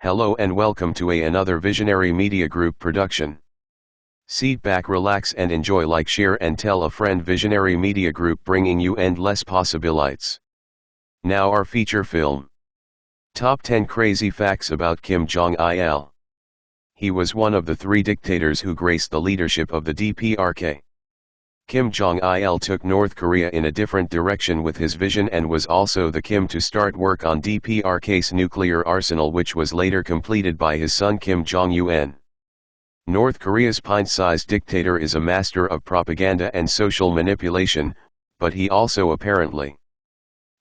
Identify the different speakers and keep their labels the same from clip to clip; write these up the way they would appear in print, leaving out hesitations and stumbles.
Speaker 1: Hello and welcome to another Visionary Media Group production. Sit back, relax and enjoy. Like, share and tell a friend. Visionary Media Group bringing you endless possibilities. Now our feature film. Top 10 Crazy Facts about Kim Jong-il. He was one of the three dictators who graced the leadership of the DPRK. Kim Jong-il took North Korea in a different direction with his vision and was also the Kim to start work on DPRK's nuclear arsenal, which was later completed by his son Kim Jong-un. North Korea's pint-sized dictator is a master of propaganda and social manipulation, but he also apparently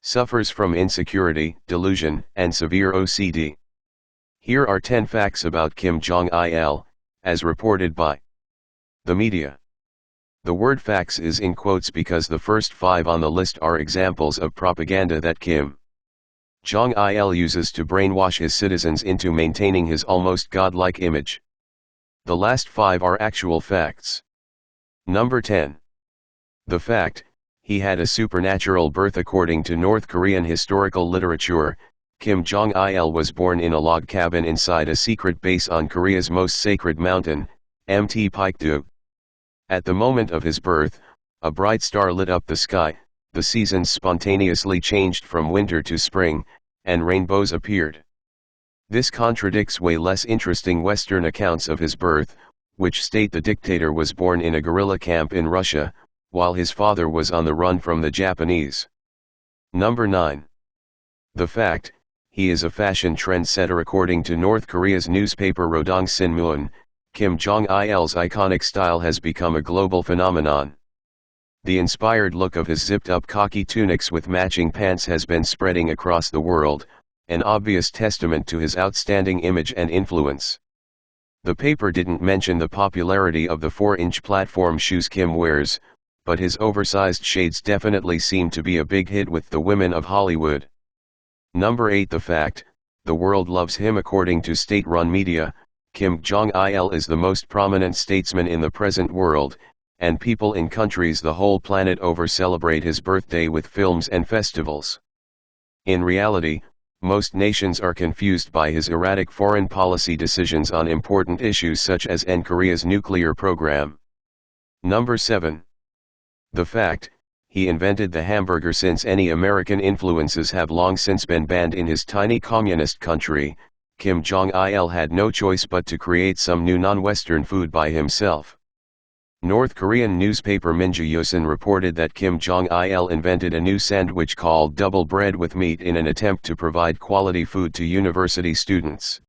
Speaker 1: suffers from insecurity, delusion, and severe OCD. Here are 10 facts about Kim Jong-il, as reported by the media. The word facts is in quotes because the first 5 on the list are examples of propaganda that Kim Jong-il uses to brainwash his citizens into maintaining his almost godlike image. The last 5 are actual facts. Number 10. The fact: he had a supernatural birth. According to North Korean historical literature, Kim Jong-il was born in a log cabin inside a secret base on Korea's most sacred mountain, Mt. Paekdu. At the moment of his birth, a bright star lit up the sky, the seasons spontaneously changed from winter to spring, and rainbows appeared. This contradicts way less interesting Western accounts of his birth, which state the dictator was born in a guerrilla camp in Russia, while his father was on the run from the Japanese. Number 9. The fact: he is a fashion trendsetter. According to North Korea's newspaper Rodong Sinmun, Kim Jong-il's iconic style has become a global phenomenon. The inspired look of his zipped-up khaki tunics with matching pants has been spreading across the world, an obvious testament to his outstanding image and influence. The paper didn't mention the popularity of the 4-inch platform shoes Kim wears, but his oversized shades definitely seem to be a big hit with the women of Hollywood. Number 8. The fact: the world loves him. According to state-run media, Kim Jong-il is the most prominent statesman in the present world, and people in countries the whole planet over celebrate his birthday with films and festivals. In reality, most nations are confused by his erratic foreign policy decisions on important issues such as Korea's nuclear program. Number 7. The fact: he invented the hamburger. Since any American influences have long since been banned in his tiny communist country, Kim Jong-il had no choice but to create some new non-Western food by himself. North Korean newspaper Minju reported that Kim Jong-il invented a new sandwich called double bread with meat in an attempt to provide quality food to university students.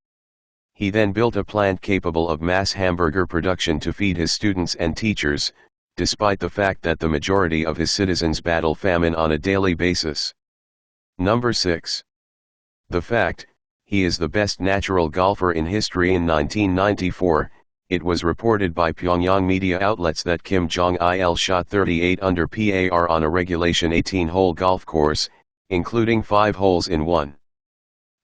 Speaker 1: He then built a plant capable of mass hamburger production to feed his students and teachers, despite the fact that the majority of his citizens battle famine on a daily basis. Number 6. The fact: he is the best natural golfer in history. In 1994, it was reported by Pyongyang media outlets that Kim Jong-il shot 38 under par on a regulation 18-hole golf course, including 5 holes in one.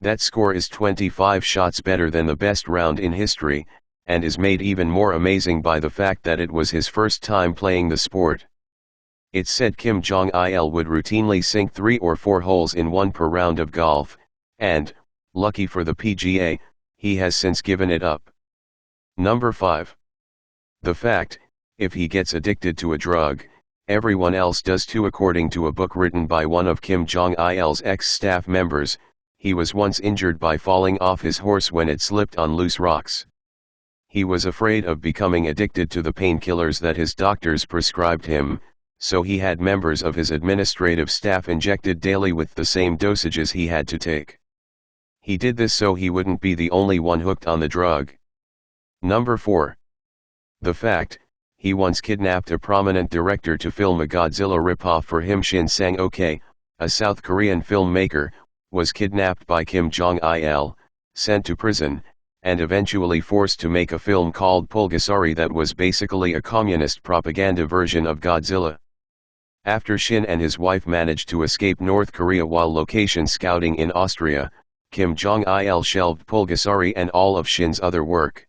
Speaker 1: That score is 25 shots better than the best round in history, and is made even more amazing by the fact that it was his first time playing the sport. It's said Kim Jong-il would routinely sink 3 or 4 holes in one per round of golf, and, lucky for the PGA, he has since given it up. Number 5. The fact: if he gets addicted to a drug, everyone else does too. According to a book written by one of Kim Jong-il's ex-staff members, he was once injured by falling off his horse when it slipped on loose rocks. He was afraid of becoming addicted to the painkillers that his doctors prescribed him, so he had members of his administrative staff injected daily with the same dosages he had to take. He did this so he wouldn't be the only one hooked on the drug. Number 4. The fact: he once kidnapped a prominent director to film a Godzilla ripoff for him. Shin Sang-ok, a South Korean filmmaker, was kidnapped by Kim Jong-il, sent to prison, and eventually forced to make a film called Pulgasari that was basically a communist propaganda version of Godzilla. After Shin and his wife managed to escape North Korea while location scouting in Austria, Kim Jong-il shelved Pulgasari and all of Shin's other work.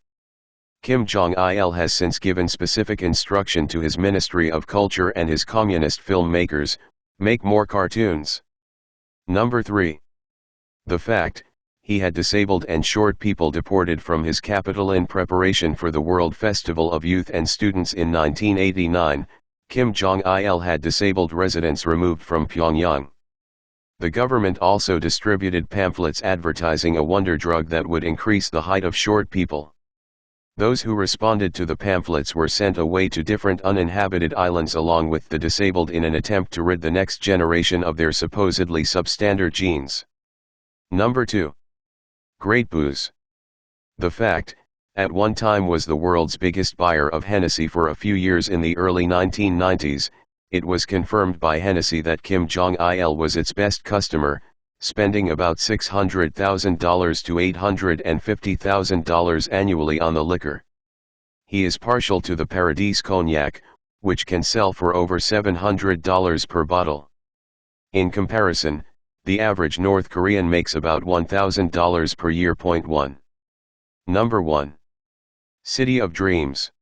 Speaker 1: Kim Jong-il has since given specific instruction to his Ministry of Culture and his communist filmmakers: make more cartoons. Number 3. The fact: he had disabled and short people deported from his capital in preparation for the World Festival of Youth and Students in 1989. Kim Jong-il had disabled residents removed from Pyongyang. The government also distributed pamphlets advertising a wonder drug that would increase the height of short people. Those who responded to the pamphlets were sent away to different uninhabited islands along with the disabled in an attempt to rid the next generation of their supposedly substandard genes. Number 2. Great Booze. The Fact, at one time was the world's biggest buyer of Hennessy for a few years in the early 1990s, it was confirmed by Hennessy that Kim Jong-il was its best customer, spending about $600,000 to $850,000 annually on the liquor. He is partial to the Paradis Cognac, which can sell for over $700 per bottle. In comparison, the average North Korean makes about $1,000 per year. 1. Number 1. City of Dreams.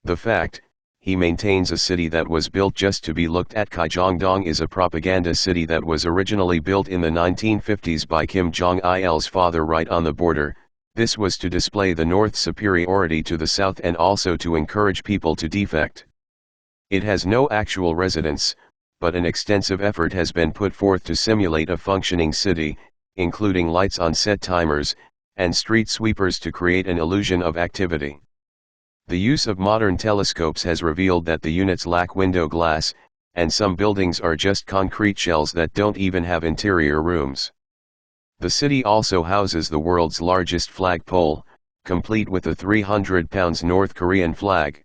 Speaker 1: The Fact, he maintains a city that was built just to be looked at. Kaijongdong is a propaganda city that was originally built in the 1950s by Kim Jong-il's father right on the border. This was to display the North's superiority to the South and also to encourage people to defect. It has no actual residents, but an extensive effort has been put forth to simulate a functioning city, including lights on set, timers, and street sweepers to create an illusion of activity. The use of modern telescopes has revealed that the units lack window glass, and some buildings are just concrete shells that don't even have interior rooms. The city also houses the world's largest flagpole, complete with a 300-pound North Korean flag.